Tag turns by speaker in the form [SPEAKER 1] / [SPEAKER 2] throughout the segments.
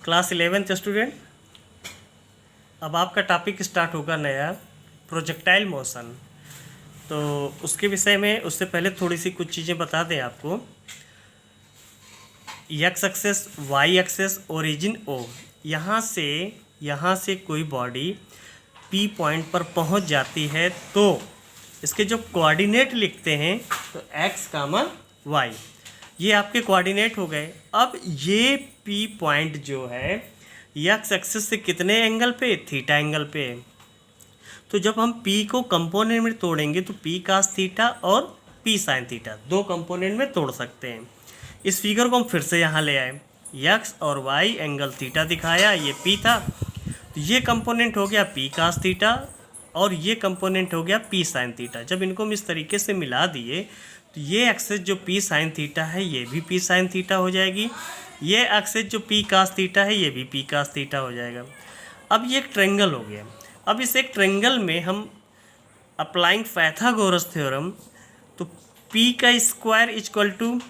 [SPEAKER 1] Class 11th student, अब आपका topic start होगा नया प्रोजेक्टाइल मोशन। तो उसके विषय में उससे पहले थोड़ी सी कुछ चीज़ें बता दें आपको। X axis, Y axis, origin O, यहाँ से कोई बॉडी पी पॉइंट पर पहुंच जाती है तो इसके जो कोऑर्डिनेट लिखते हैं तो एक्स कामन वाई, ये आपके कोऑर्डिनेट हो गए। अब ये पी पॉइंट जो है एक्स एक्सिस से कितने एंगल पे, थीटा एंगल पे। तो जब हम पी को कंपोनेंट में तोड़ेंगे तो पी कास थीटा और पी साइन थीटा दो कंपोनेंट में तोड़ सकते हैं। इस फिगर को हम फिर से यहाँ ले आए, एक्स और वाई एंगल थीटा दिखाया, ये पी था, तो ये कंपोनेंट हो गया पी कास थीटा और ये कंपोनेंट हो गया पी साइन थीटा। जब इनको हम इस तरीके से मिला दिए तो ये एक्सेस जो पी साइन थीटा है ये भी पी साइन थीटा हो जाएगी, ये एक्सेस जो पी कास थीटा है ये भी पी कास थीटा हो जाएगा। अब ये एक ट्रायंगल हो गया। अब इस एक ट्रायंगल में हम अप्लाइंग पाइथागोरस थ्योरम, तो पी का स्क्वायर इक्वल टू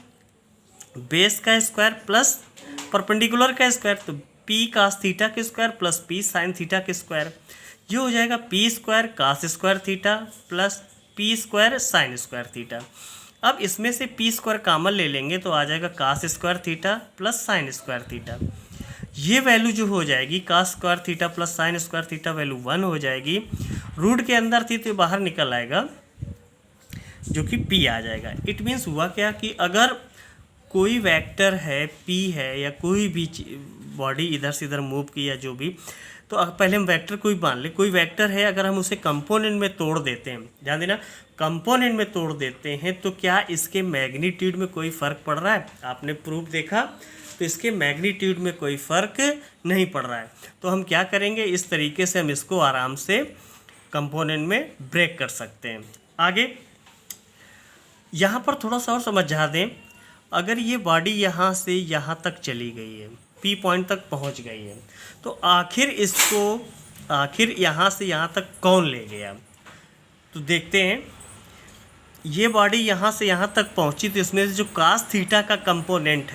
[SPEAKER 1] बेस का स्क्वायर प्लस परपेंडिकुलर का स्क्वायर, तो पी कास थीटा के square plus P sine theta के स्क्वायर, ये हो जाएगा P square cos square theta plus P square sine square theta. अब इसमें से पी स्क्वायर कॉमन ले लेंगे तो आ जाएगा cos square theta plus sine square theta. ये वैल्यू जो हो जाएगी cos square theta plus sine square theta value 1 हो जाएगी, रूट के अंदर थी तो बाहर निकल आएगा जो कि पी आ जाएगा। इट मीन्स हुआ क्या कि अगर कोई वेक्टर है पी है या कोई भी बॉडी इधर से इधर मूव की या जो भी, तो पहले हम वेक्टर कोई मान ले, कोई वेक्टर है, अगर हम उसे कंपोनेंट में तोड़ देते हैं, ध्यान देना कंपोनेंट में तोड़ देते हैं तो क्या इसके मैग्नीट्यूड में कोई फ़र्क पड़ रहा है? आपने प्रूफ देखा तो इसके मैग्नीट्यूड में कोई फ़र्क नहीं पड़ रहा है। तो हम क्या करेंगे, इस तरीके से हम इसको आराम से कंपोनेंट में ब्रेक कर सकते हैं। आगे यहाँ पर थोड़ा सा और समझा दें, अगर ये बॉडी यहाँ से यहाँ तक चली गई है, पी पॉइंट तक पहुँच गई है, तो आखिर यहाँ से यहाँ तक कौन ले गया? तो देखते हैं, ये बॉडी यहाँ से यहाँ तक पहुँची तो इसमें से जो कास थीटा का कंपोनेंट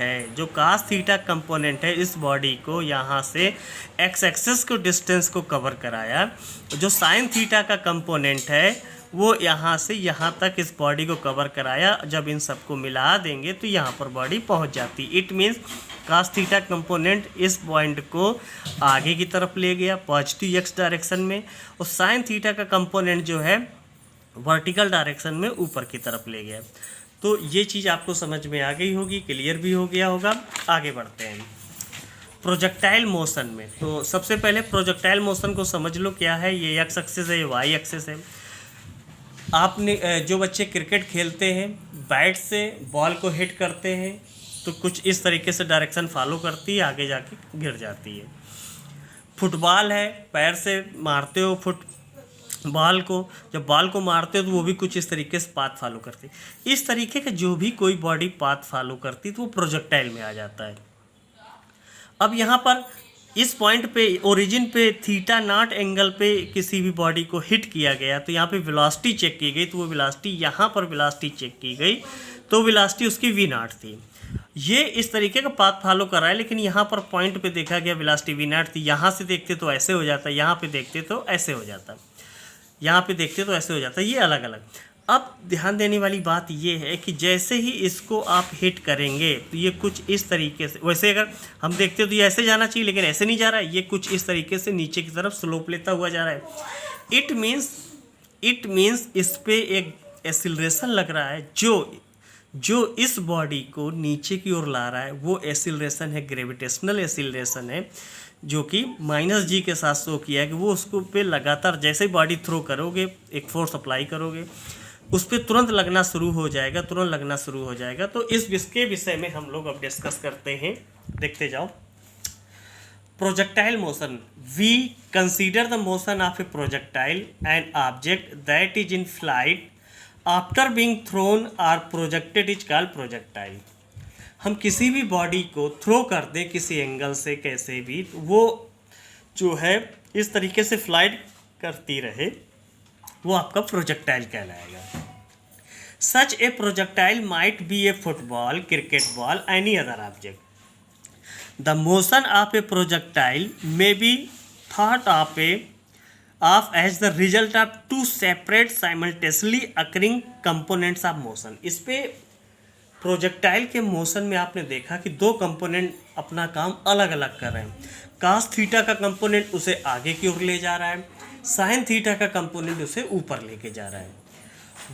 [SPEAKER 1] है, इस बॉडी को यहाँ से एक्स एक्सिस को डिस्टेंस को कवर कराया, जो साइन थीटा का कंपोनेंट है वो यहाँ से यहाँ तक इस बॉडी को कवर कराया। जब इन सबको मिला देंगे तो यहाँ पर बॉडी पहुँच जाती। It means cos theta component इस पॉइंट को आगे की तरफ ले गया पॉजिटिव एक्स डायरेक्शन में, और साइन थीटा का कंपोनेंट जो है वर्टिकल डायरेक्शन में ऊपर की तरफ ले गया। तो ये चीज़ आपको समझ में आ गई होगी, क्लियर भी हो गया होगा। आगे बढ़ते हैं प्रोजेक्टाइल मोशन में। तो सबसे पहले प्रोजेक्टाइल मोशन को समझ लो क्या है। ये एक्स एक्सिस है, ये वाई एक्सिस है। आपने जो बच्चे क्रिकेट खेलते हैं, बैट से बॉल को हिट करते हैं तो कुछ इस तरीके से डायरेक्शन फॉलो करती है, आगे जाके गिर जाती है। फुटबॉल है, पैर से मारते हो बॉल को, जब बॉल को मारते हो तो वो भी कुछ इस तरीके से पाथ फॉलो करती है। इस तरीके का जो भी कोई बॉडी पाथ फॉलो करती तो वो प्रोजेक्टाइल में आ जाता है। अब यहाँ पर इस पॉइंट पे ओरिजिन पे थीटा नॉट एंगल पे किसी भी बॉडी को हिट किया गया तो यहाँ पे वेलोसिटी चेक की गई, तो वो वेलोसिटी यहाँ पर वेलोसिटी चेक की गई तो वेलोसिटी उसकी वी नॉट थी। ये इस तरीके का पाथ फॉलो कर रहा है, लेकिन यहाँ पर पॉइंट पे देखा गया वेलोसिटी वी नॉट थी। यहाँ से देखते तो ऐसे हो जाता, यहाँ पे देखते तो ऐसे हो जाता, यहाँ पे देखते तो ऐसे हो जाता, ये अलग अलग। अब ध्यान देने वाली बात ये है कि जैसे ही इसको आप हिट करेंगे तो ये कुछ इस तरीके से, वैसे अगर हम देखते तो ये ऐसे जाना चाहिए लेकिन ऐसे नहीं जा रहा है, ये कुछ इस तरीके से नीचे की तरफ स्लोप लेता हुआ जा रहा है। इट मीन्स इस पे एक एक्सीलरेशन लग रहा है जो इस बॉडी को नीचे की ओर ला रहा है। वो एक्सीलरेशन है ग्रेविटेशनल एक्सीलरेशन है, जो कि -g के साथ शो किया है कि वो उसको पे लगातार जैसे ही बॉडी थ्रो करोगे, एक फोर्स अप्लाई करोगे, उस पर तुरंत लगना शुरू हो जाएगा। तो इसके विषय में हम लोग अब डिस्कस करते हैं, देखते जाओ। Projectile motion, we consider the motion of a projectile an object that is in flight after being thrown or projected is called projectile. हम किसी भी बॉडी को थ्रो कर दें किसी एंगल से कैसे भी, तो वो जो है इस तरीके से फ्लाइट करती रहे, वो आपका प्रोजेक्टाइल कहलाएगा। Such a projectile might be a football, cricket ball, any other object. The motion of a projectile may be thought of as the result of two separate simultaneously occurring components of motion. इस पे projectile के motion में आपने देखा कि दो component अपना काम अलग अलग कर रहे हैं। कास थीटा का कंपोनेंट उसे आगे की ओर ले जा रहा है, साइन थीटा का कंपोनेंट उसे ऊपर लेके जा रहा है।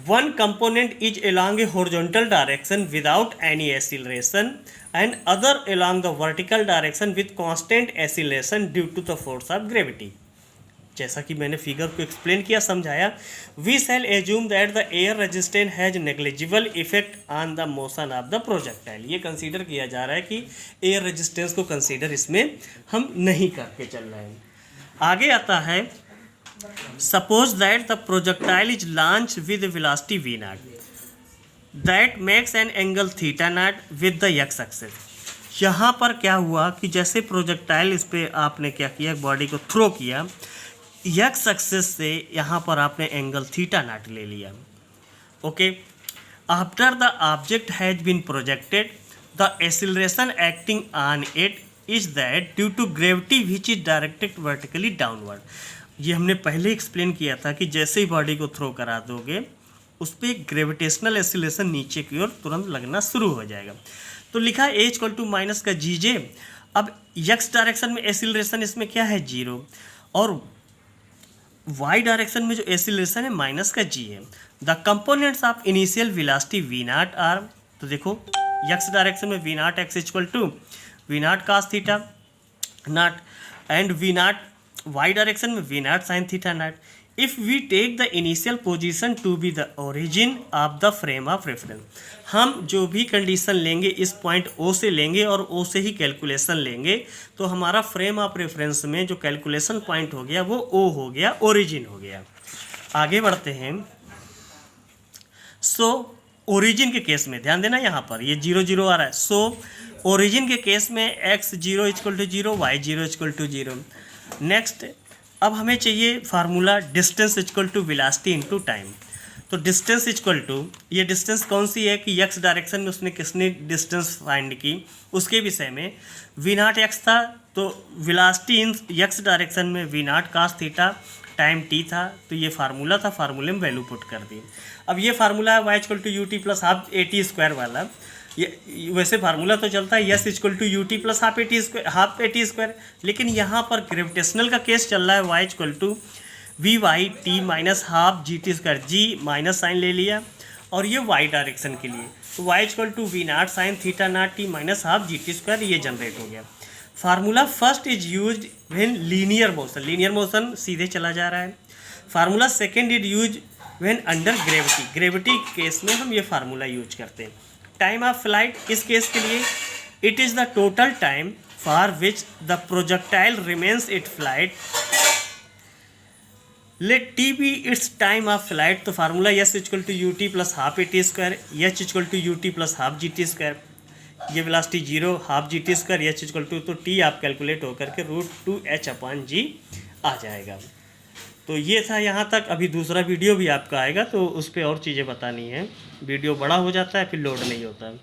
[SPEAKER 1] One component is along a horizontal direction without any acceleration and other along the vertical direction with constant acceleration due to the force of gravity। जैसा कि मैंने फिगर को एक्सप्लेन किया, समझाया। We shall assume that the air resistance has negligible effect on the motion of the projectile. ये consider किया जा रहा है कि एयर रेजिस्टेंस को कंसीडर इसमें हम नहीं करके चल रहे हैं। आगे आता है suppose that the projectile is launch with velocity v not that makes an angle theta naught with the x axis. यहाँ पर क्या हुआ कि जैसे प्रोजेक्टाइल इस पर आपने क्या किया, बॉडी को थ्रो किया, एक्स एक्सिस से यहाँ पर आपने एंगल थीटा नॉट ले लिया। Okay, after the object has been projected the acceleration acting on it is that due to gravity which is directed vertically downward. ये हमने पहले एक्सप्लेन किया था कि जैसे ही बॉडी को थ्रो करा दोगे उस पर ग्रेविटेशनल एक्सीलरेशन नीचे की ओर तुरंत लगना शुरू हो जाएगा। तो लिखा ए इक्वल टू माइनस का जी जे। अब एक्स डायरेक्शन में एक्सीलरेशन इसमें क्या है, 0, और वाई डायरेक्शन में जो एक्सीलरेशन है माइनस का जी है। The components of initial velocity V naught are, तो देखो एक्स डायरेक्शन में V naught x equal to V naught cos theta naught and V naught y direction में V naught sine theta naught. If we take the initial position to be the origin of the frame of reference, हम जो भी condition लेंगे इस point ओ से लेंगे और ओ से ही कैलकुलेशन लेंगे, तो हमारा फ्रेम ऑफ रेफरेंस में जो कैलकुलेशन पॉइंट हो गया वो ओ हो गया, ओरिजिन हो गया। आगे बढ़ते हैं। सो ओरिजिन के केस में ध्यान देना, यहाँ पर ये 0 0 आ रहा है। सो ओरिजिन के केस में x 0 equal to 0, y 0 equal to 0। Next, अब हमें चाहिए formula distance equal to velocity into time. तो डिस्टेंस इक्वल टू, ये डिस्टेंस कौन सी है कि x डायरेक्शन में उसने किसने डिस्टेंस फाइंड की, उसके विषय में वी नॉट एक्स था, तो वेलोसिटी इन x डायरेक्शन में V naught cos theta, time t था, तो ये फार्मूला था, फार्मूले में वैल्यू पुट कर दी। अब ये फार्मूला है y equal to U T plus half A T square वाला। ये वैसे फार्मूला तो चलता है S equal to U T plus half A T square, लेकिन यहाँ पर ग्रेविटेशनल का केस चल रहा है। Y equal to V Y T minus half G T square, G minus sine ले लिया, और ये वाई डायरेक्शन के लिए तो Y equal to V naught sine theta not T minus half G T square, ये जनरेट हो गया। Formula first is use when linear motion सीधे चला जा रहा है। Formula second is use when under gravity case में हम ये फार्मूला यूज करते हैं। टाइम ऑफ फ्लाइट, इस केस के लिए it is the total time for which the projectile remains it flight, let t be its time of flight. तो formula s equal to U T plus half A T square, h equal to U T plus half G T square, ये velocity 0, half G T square, h equal to, तो t आप calculate होकर के √2h/g आ जाएगा। तो ये था यहाँ तक। अभी दूसरा वीडियो भी आपका आएगा तो उस पर और चीज़ें बतानी है। वीडियो बड़ा हो जाता है फिर लोड नहीं होता है।